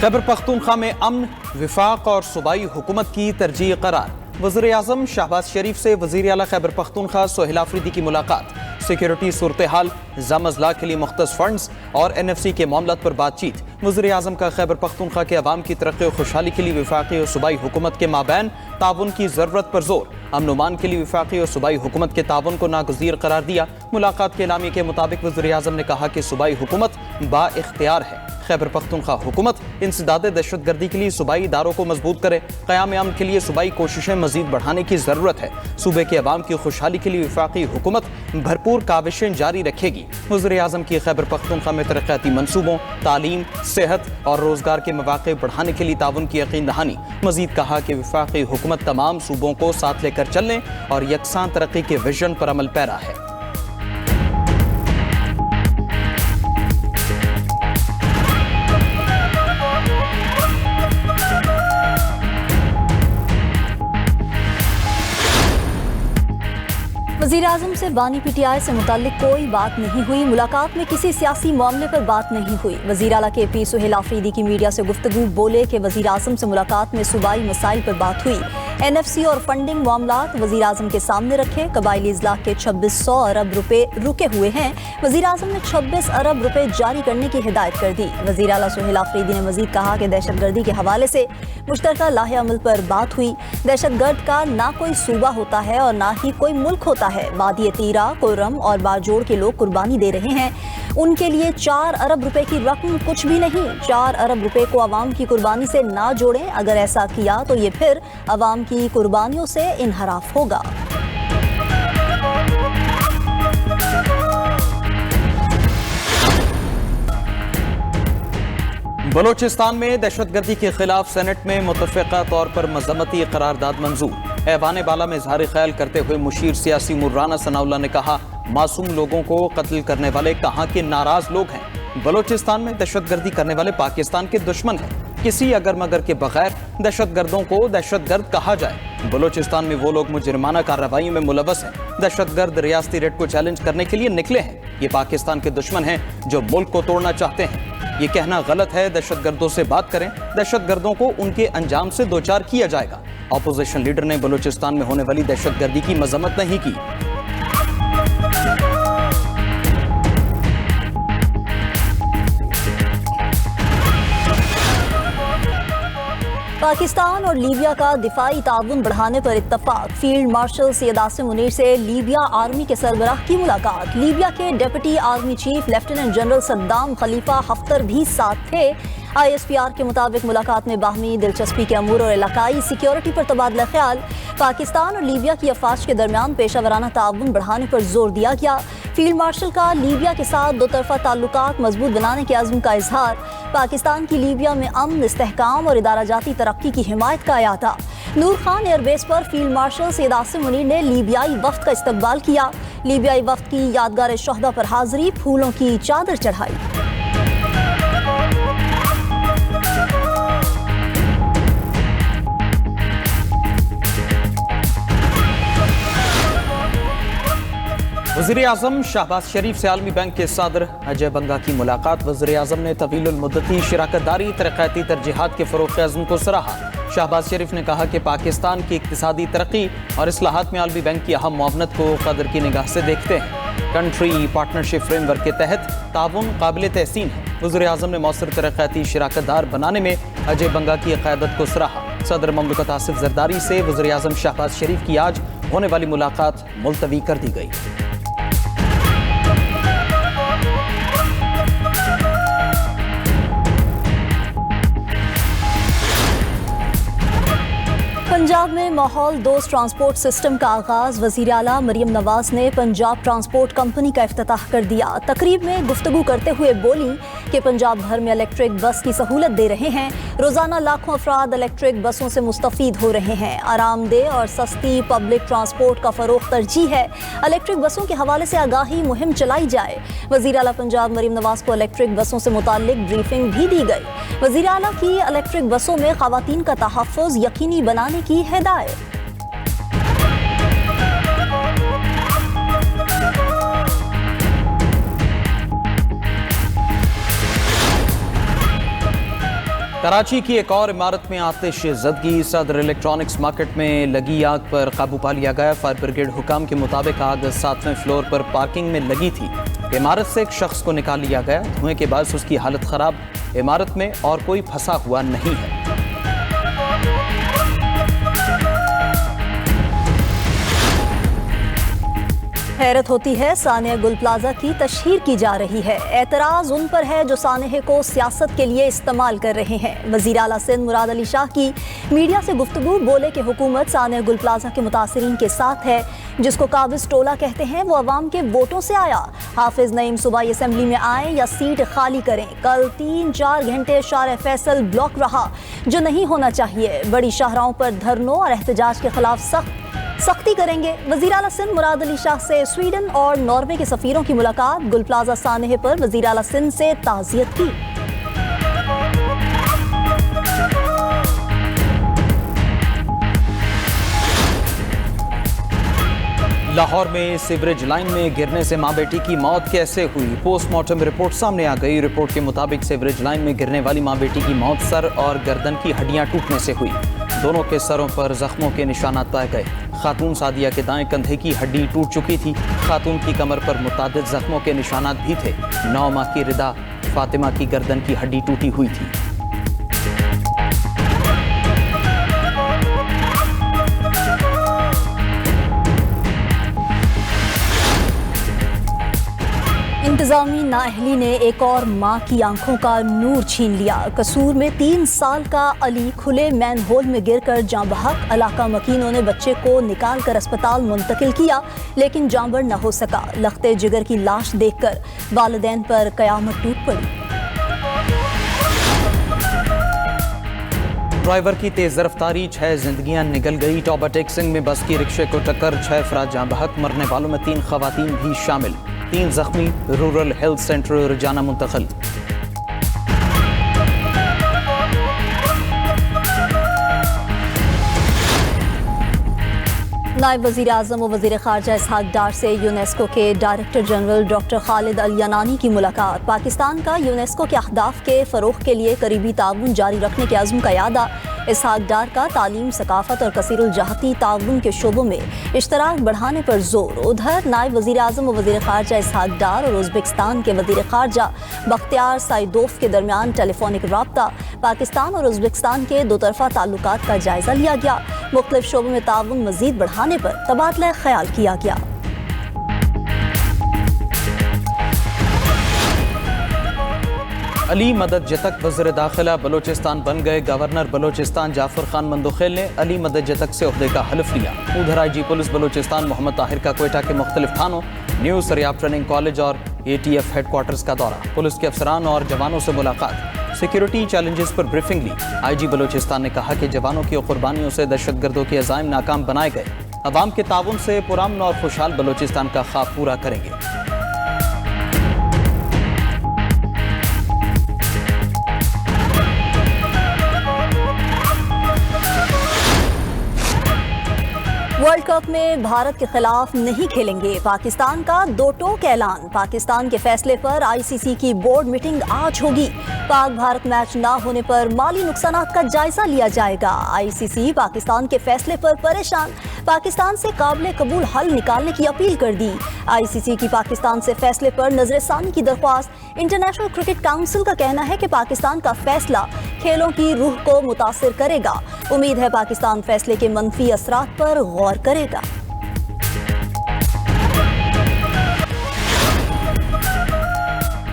खैबर पख्तूनख्वा में अमन, विफाक और सूबाई हुकूमत की तरजीह करार। वज़ीर आज़म शहबाज शरीफ से वज़ीर आला खैबर पख्तूनख्वा सोहेल आफरीदी की मुलाकात। सिक्योरिटी सूरत हाल, ज़म अज़ला के लिए मुख्तस फंड्स और NFC के मामलात पर बातचीत। वज़ीर आज़म का खैबर पख्तूनख्वा के अवाम की तरक्की और खुशहाली के लिए विफाकी और सूबाई हुकूमत के माबैन ताउन की ज़रूरत पर जोर। अमन के लिए विफाकी और सूबाई हुकूमत के ताउन को नागज़ीर करार दिया। मुलाकात के एलामी के मुताबिक वज़ीर आज़म ने कहा कि सूबाई हुकूमत बाइख्तियार है। खैबर पख्तूनख्वा हुकूमत इंसदाद दहशत गर्दी के लिए सूबाई इदारों को मजबूत करे। क़याम अमन के लिए सूबाई कोशिशें मजीद बढ़ाने की ज़रूरत है। सूबे के अवाम की खुशहाली के लिए वफाकी हुकूमत भरपूर काविशें जारी रखेगी। वज़ीर आज़म की खैबर पख्तूनख्वा में तरक्याती मनसूबों, तालीम, सेहत और रोज़गार के मौक़े बढ़ाने के लिए ताउन की यकीन दहानी। मजीद कहा कि वफाकी हुकूमत तमाम सूबों को साथ लेकर चलने और यकसां तरक्की के विजन पर अमल पैरा है। वज़ीर आज़म से बानी PTI से मुताल्लिक कोई बात नहीं हुई। मुलाकात में किसी सियासी मामले पर बात नहीं हुई। वज़ीर आला KP सोहेल आफरीदी की मीडिया से गुफ्तगू। बोले कि वज़ीर आज़म से मुलाकात में सूबाई मसाइल पर बात हुई। NFC और फंडिंग मामलात वज़ीर आज़म के सामने रखे। कबायली इज़लाह के 2600 अरब रुपए रुके हुए हैं। वज़ीर आज़म ने 26 अरब रुपए जारी करने की हिदायत कर दी। वज़ीर आला सोहेल आफरीदी ने मज़ीद कहा कि दहशतगर्दी के हवाले से मुश्तरका लाहे अमल पर बात हुई। दहशतगर्द का ना कोई सूबा होता है और ना ही कोई मुल्क होता है। वादी तीरा, कोरम और बारजोड़ के लोग कुर्बानी दे रहे हैं। उनके लिए 4 अरब रुपए की रकम कुछ भी नहीं। 4 अरब रुपए को अवाम की कुर्बानी से ना जोड़ें। अगर ऐसा किया तो ये फिर अवाम की कुर्बानियों से इनहराफ होगा। बलोचिस्तान में दहशतगर्दी के खिलाफ सेनेट में मुतफ़िक़ा तौर पर मज़म्मती करारदाद मंजूर। ऐवान बाला में इज़हार ख्याल करते हुए मुशीर सियासी मुर्राना सनाउल्लाह ने कहा, मासूम लोगों को कत्ल करने वाले कहाँ के नाराज लोग हैं। बलोचिस्तान में दहशतगर्दी करने वाले पाकिस्तान के दुश्मन हैं। किसी अगर मगर के बगैर दहशतगर्दों को दहशतगर्द कहा जाए। बलोचिस्तान में वो लोग मुजरिमाना कार्रवाई में मुलव्वस हैं। दहशतगर्द रियासती रेट को चैलेंज करने के लिए निकले हैं। ये पाकिस्तान के दुश्मन हैं जो मुल्क को तोड़ना चाहते हैं। ये कहना गलत है। दहशतगर्दों से बात करें। दहशतगर्दों को उनके अंजाम से दो चार किया जाएगा। अपोजिशन लीडर ने बलूचिस्तान में होने वाली दहशतगर्दी की मजम्मत नहीं की। पाकिस्तान और लीबिया का दिफाई ताउन बढ़ाने पर इत्तफाक। फील्ड मार्शल सैयद आसिम मुनीर से लीबिया आर्मी के सरबराह की मुलाकात। लीबिया के deputy army chief lieutenant general Saddam Khalifa Haftar भी साथ थे। ISPR के मुताबिक मुलाकात में बाहमी दिलचस्पी के अमूर और इलाकाई सिक्योरिटी पर तबादला ख्याल। पाकिस्तान और लीबिया की अफवाज के दरमियान पेशा वराना ताउन बढ़ाने पर जोर दिया गया। फील्ड मार्शल का लीबिया के साथ दो तरफा ताल्लुकात मजबूत बनाने के अज़्म का इजहार। पाकिस्तान की लीबिया में अमन, इस्तेहकाम और इदारा जाती तरक्की की हिमायत का अयादा। नूर खान एयरबेस पर फील्ड मार्शल सैयद आसिम मुनीर ने लीबियाई वफ्द का इस्तकबाल किया। लीबियाई वफ्द की यादगार शोहदा पर हाजिरी, फूलों की चादर चढ़ाई। वज़ीर आज़म शहबाज शरीफ से आलमी बैंक के सदर अजय बंगा की मुलाकात। वज़ीर आज़म ने तवीलुल मुद्दती शिराकतदारी, तरक्याती तरजीहात के फ़रोग़ के अज़्म को सराहा। शहबाज शरीफ ने कहा कि पाकिस्तान की इक़्तिसादी तरक्की और इस्लाहात में आलमी बैंक की अहम मुआवनत को कदर की निगाह से देखते हैं। कंट्री पार्टनरशिप फ्रेमवर्क के तहत ताउन काबिल तहसीन है। वज़ीर आज़म ने मौसर तरक्याती शिराकतदार बनाने में अजय बंगा की क़यादत को सराहा। सदर ममलकत आसिफ जरदारी से वज़ीर आज़म शहबाज शरीफ की आज होने वाली मुलाकात मुलतवी कर दी गई। पंजाब में माहौल दोस्त ट्रांसपोर्ट सिस्टम का आगाज़। वज़ीर आला मरियम नवाज ने पंजाब ट्रांसपोर्ट कंपनी का इफ्तिताह कर दिया। तकरीब में गुफ्तगू करते हुए बोली कि पंजाब भर में इलेक्ट्रिक बस की सहूलत दे रहे हैं। रोज़ाना लाखों अफराद इलेक्ट्रिक बसों से मुस्तफ़ीद हो रहे हैं। आरामदेह और सस्ती पब्लिक ट्रांसपोर्ट का फ़रोग़ तरजीह है। इलेक्ट्रिक बसों के हवाले से आगाही मुहिम चलाई जाए। वज़ीर आला पंजाब मरियम नवाज को इलेक्ट्रिक बसों से मुताल्लिक ब्रीफिंग भी दी गई। वज़ीर आला की इलेक्ट्रिक बसों में ख़वातीन का तहफ़्फ़ुज़ यकीनी बनाने की हिदायत। कराची की एक और इमारत में आतिश ज़दगी। सदर इलेक्ट्रॉनिक्स मार्केट में लगी आग पर काबू पा लिया गया। फायर ब्रिगेड हुकाम के मुताबिक आग 7वें फ्लोर पर पार्किंग में लगी थी। इमारत से एक शख्स को निकाल लिया गया। धुएं के बाद उसकी हालत खराब। इमारत में और कोई फंसा हुआ नहीं है। हैरत होती है, सानिया गुल प्लाजा की तशहीर की जा रही है। एतराज़ उन पर है जो सानिया को सियासत के लिए इस्तेमाल कर रहे हैं। वज़ीर आला सिंध मुराद अली शाह की मीडिया से गुफ्तगू। बोले कि हुकूमत सानिया गुल प्लाजा के मुतासिरीन के साथ है। जिसको काबिज टोला कहते हैं वो अवाम के वोटों से आया। हाफिज नईम सूबाई असम्बली में आए या सीट खाली करें। कल 3-4 घंटे शार फैसल ब्लॉक रहा, जो नहीं होना चाहिए। बड़ी शाहराहों पर धरनों और एहतजाज के खिलाफ सख्ती करेंगे। वज़ीर आला सिंध मुराद अली शाह से स्वीडन और नॉर्वे के सफ़ीरों की मुलाकात। गुल प्लाजा सानहे पर वज़ीर आला सिंध से ताज़ियत की। लाहौर में सीवरेज लाइन में गिरने से मां बेटी की मौत कैसे हुई? पोस्टमार्टम रिपोर्ट सामने आ गई। रिपोर्ट के मुताबिक सीवरेज लाइन में गिरने वाली मां बेटी की मौत सर और गर्दन की हड्डियां टूटने से हुई। दोनों के सरों पर जख्मों के निशानात पाए गए। खातून सादिया के दाएं कंधे की हड्डी टूट चुकी थी। खातून की कमर पर मुतादिद जख्मों के निशानात भी थे। 9 माह की रिदा फातिमा की गर्दन की हड्डी टूटी हुई थी। इंतजामी नाअहली ने एक और मां की आंखों का नूर छीन लिया। कसूर में 3 साल का अली खुले मैन होल में गिरकर जाँ बहक। इलाका मकीनों ने बच्चे को निकाल कर अस्पताल मुंतकिल किया, लेकिन जांबर न हो सका। लख्ते जिगर की लाश देखकर वालिदैन पर कयामत टूट पड़ी। ड्राइवर की तेज रफ्तारी, 6 जिंदगियां निगल गई। टॉबा टेक्सिंग में बस की रिक्शे को टक्कर, 6 अफराद जाँ बहक। मरने वालों में 3 खवातीन भी शामिल। 3 जख्मी। रूरल हेल्थ सेंटर रजाना मुंतकिल। नायब वज़ीर आज़म और वज़ीर ख़ारजा इसहाक डार से यूनेस्को के डायरेक्टर जनरल डॉक्टर खालिद अल यनानी की मुलाकात। पाकिस्तान का यूनेस्को के अहदाफ के फ़रोग़ के लिए करीबी ताउन जारी रखने के अज़्म का यादा। इसहाक डार का तालीम, सकाफ़त और कसीरुल जहती ताउन के शोबों में इश्तराक बढ़ाने पर जोर। उधर नायब वज़ीर आज़म और वज़ीर ख़ारजा इसहाक डार और उज़्बेकिस्तान के वज़ीर ख़ारजा बख्तियार साइदोफ के दरमियान टेलीफोनिक राब्ता। पाकिस्तान और उज़्बेकिस्तान के दोतरफ़ा ताल्लुकात का जायज़ा लिया गया। मुख्तलिफ शोबों में ताउन मज़ीद बढ़ाने पर तबादला ख्याल किया गया। अली मदद जतक वज़ीर दाखिला बलोचिस्तान बन गए। गवर्नर बलोचिस्तान जाफर खान मंदोखेल ने अली मदद जतक से ओहदे का हल्फ लिया। उधर IG पुलिस बलोचिस्तान मोहम्मद ताहिर का क्वेटा के मुख्तलिफ थानों, न्यू सरियाब ट्रेनिंग कॉलेज और ATF हेडक्वार्टर्स का दौरा। पुलिस के अफसरान और जवानों से मुलाकात। सिक्योरिटी चैलेंजेस पर ब्रीफिंग ली। IG बलोचिस्तान ने कहा कि जवानों की कुर्बानियों से दहशतगर्दों के अज़ाइम नाकाम बनाए गए। अवाम के ताउन से पुरअमन और खुशहाल बलोचिस्तान का ख्वाब पूरा करेंगे। वर्ल्ड कप में भारत के खिलाफ नहीं खेलेंगे। पाकिस्तान का 2 टोक ऐलान। पाकिस्तान के फैसले पर ICC की बोर्ड मीटिंग आज होगी। पाक भारत मैच ना होने पर माली नुकसानात का जायजा लिया जाएगा। ICC पाकिस्तान के फैसले पर परेशान। पाकिस्तान से काबिल कबूल हल निकालने की अपील कर दी। ICC की पाकिस्तान से फैसले पर नजरसानी की दरख्वास्त। इंटरनेशनल क्रिकेट काउंसिल का कहना है कि पाकिस्तान का फैसला खेलों की रूह को मुतासिर करेगा। उम्मीद है पाकिस्तान फैसले के मनफी असरात पर गौर करेगा।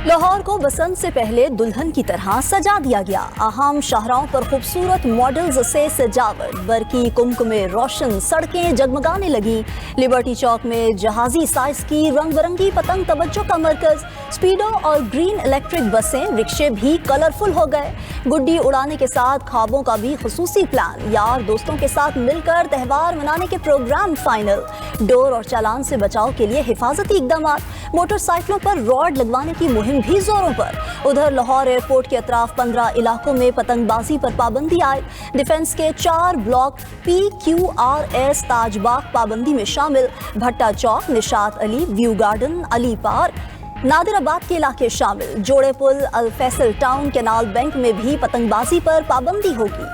लाहौर को बसंत से पहले दुल्हन की तरह सजा दिया गया। अहम शाहराहों पर खूबसूरत मॉडल्स से सजावट, बरकी कुमक में रोशन, सड़कें जगमगाने लगी। लिबर्टी चौक में जहाजी साइज की रंग बिरंगी पतंग तवज्जो का मरकज। स्पीडो और ग्रीन इलेक्ट्रिक बसें, रिक्शे भी कलरफुल हो गए। गुड्डी उड़ाने के साथ ख्वाबों का भी खुसूसी प्लान। यार दोस्तों के साथ मिलकर त्यौहार मनाने के प्रोग्राम फाइनल। डोर और चालान से बचाव के लिए हिफाजती इकदाम। मोटरसाइकिलों पर रॉड लगवाने की मुहिम भी जोरों पर। उधर लाहौर एयरपोर्ट के अतराफ 15 इलाकों में पतंगबाजी पर पाबंदी आए। डिफेंस के 4 ब्लॉक PQRS ताजबाग पाबंदी में शामिल। Bhatta Chowk, Nishat Ali, view garden, Ali park, Nadirabad के इलाके शामिल, Jorray Pul, Al Faisal town, canal bank में भी पतंगबाजी पर पाबंदी होगी।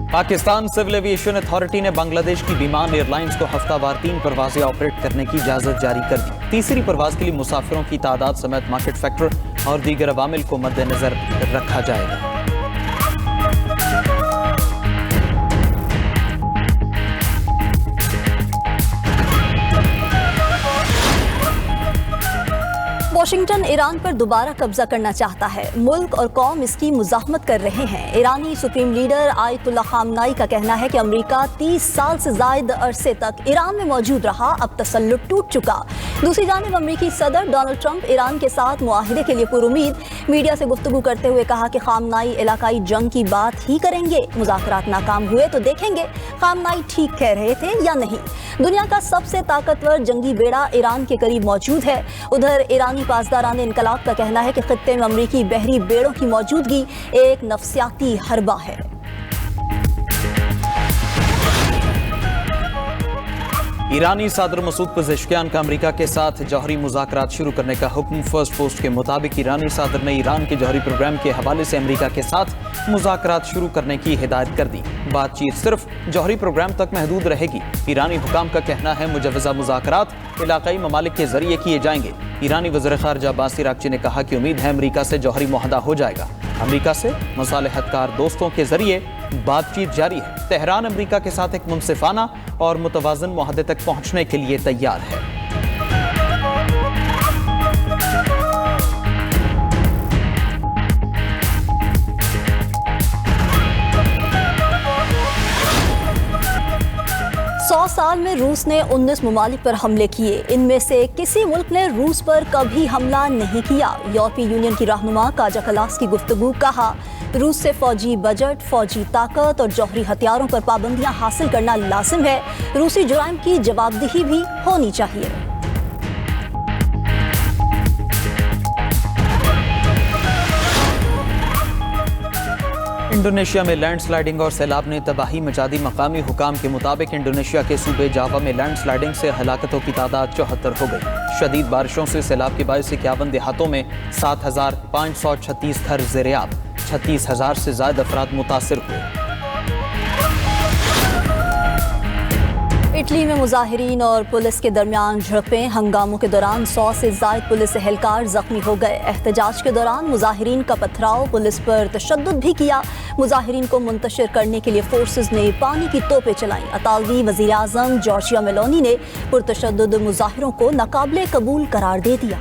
पाकिस्तान सिविल एविएशन अथॉरिटी ने बांग्लादेश की विमान एयरलाइंस को हफ्तावार 3 परवाजें ऑपरेट करने की इजाजत जारी कर दी। तीसरी परवाज के लिए मुसाफिरों की तादाद समेत मार्केट फैक्टर और दीगर अवामिल को मद्देनजर रखा जाएगा। वाशिंगटन ईरान पर दोबारा कब्जा करना चाहता है। मुल्क और कौम इसकी मुज़ाहमत कर रहे हैं। ईरानी सुप्रीम लीडर आयतुल्लाह खामनाई का कहना है कि अमेरिका 30 साल से ज़ायद अरसे तक ईरान में मौजूद रहा, अब तसल्लुत टूट चुका। दूसरी जानिब अमेरिकी सदर डोनाल्ड ट्रंप ईरान के साथ मुआहिदे के लिए पुरुमीद। मीडिया से गुफ्तगू करते हुए कहा कि खामनाई इलाकाई जंग की बात ही करेंगे, मुज़ाकरात नाकाम हुए तो देखेंगे खामनाई ठीक कह रहे थे या नहीं। दुनिया का सबसे ताकतवर जंगी बेड़ा ईरान के करीब मौजूद है। उधर ईरानी पासदारान इनकलाब का कहना है कि खित्ते में अमरीकी बहरी बेड़ों की मौजूदगी एक नफसियाती हरबा है। ईरानी सदर मसूद पज़ेश्कियान का अमेरिका के साथ जौहरी मुज़ाकरात शुरू करने का हुक्म। फर्स्ट पोस्ट के मुताबिक ईरानी सदर ने ईरान के जौहरी प्रोग्राम के हवाले से अमेरिका के साथ मुज़ाकरात शुरू करने की हिदायत कर दी। बातचीत सिर्फ जौहरी प्रोग्राम तक महदूद रहेगी। ईरानी हुकाम का कहना है मुजव्वज़ा मुज़ाकरात इलाकाई ममालिक के जरिए किए जाएंगे। ईरानी वज़ीर ख़ारिजा अब्बास अराग़ची ने कहा कि उम्मीद है अमेरिका से जौहरी मुआहदा हो जाएगा। अमेरिका से मसालहतकार दोस्तों के जरिए बातचीत जारी है। तेहरान अमेरिका के साथ एक मुनसिफाना और मुतवाज़न मुआहदे तक पहुंचने के लिए तैयार है। साल में रूस ने 19 ममालिक पर हमले किए। इनमें से किसी मुल्क ने रूस पर कभी हमला नहीं किया। यूरोपीय यूनियन की रहनुमा काजा कलास की गुफ्तगू। कहा रूस से फौजी बजट, फौजी ताकत और जौहरी हथियारों पर पाबंदियां हासिल करना लाजिम है। रूसी जुराइम की जवाबदेही भी होनी चाहिए। इंडोनेशिया में लैंडस्लाइडिंग और सैलाब ने तबाही मचा दी। मकामी हुकाम के मुताबिक इंडोनेशिया के सूबे जावा में लैंडस्लाइडिंग से हलाकतों की तादाद 74 हो गई। शदीद बारिशों से सैलाब के बायस 51 देहातों में 7,536 घर ज़ेर-ए-आब, 36,000 से ज़ायद अफराद मुतासिर हुए। इटली में मुजाहिरीन और पुलिस के दरमियान झड़पें। हंगामों के दौरान 100 से ज़ायद पुलिस एहलकार जख्मी हो गए। एहतजाज के दौरान मुजाहिरीन का पथराव, पुलिस पर तशद्दुद भी किया। मुजाहिरीन को मुंतशिर करने के लिए फोर्सेस ने पानी की तोपें चलाईं। अतालवी वज़ीर आज़म जॉर्जिया मेलोनी ने पुरतशद्दुद मुजाहिरों को नाकाबिले कबूल करार दे दिया।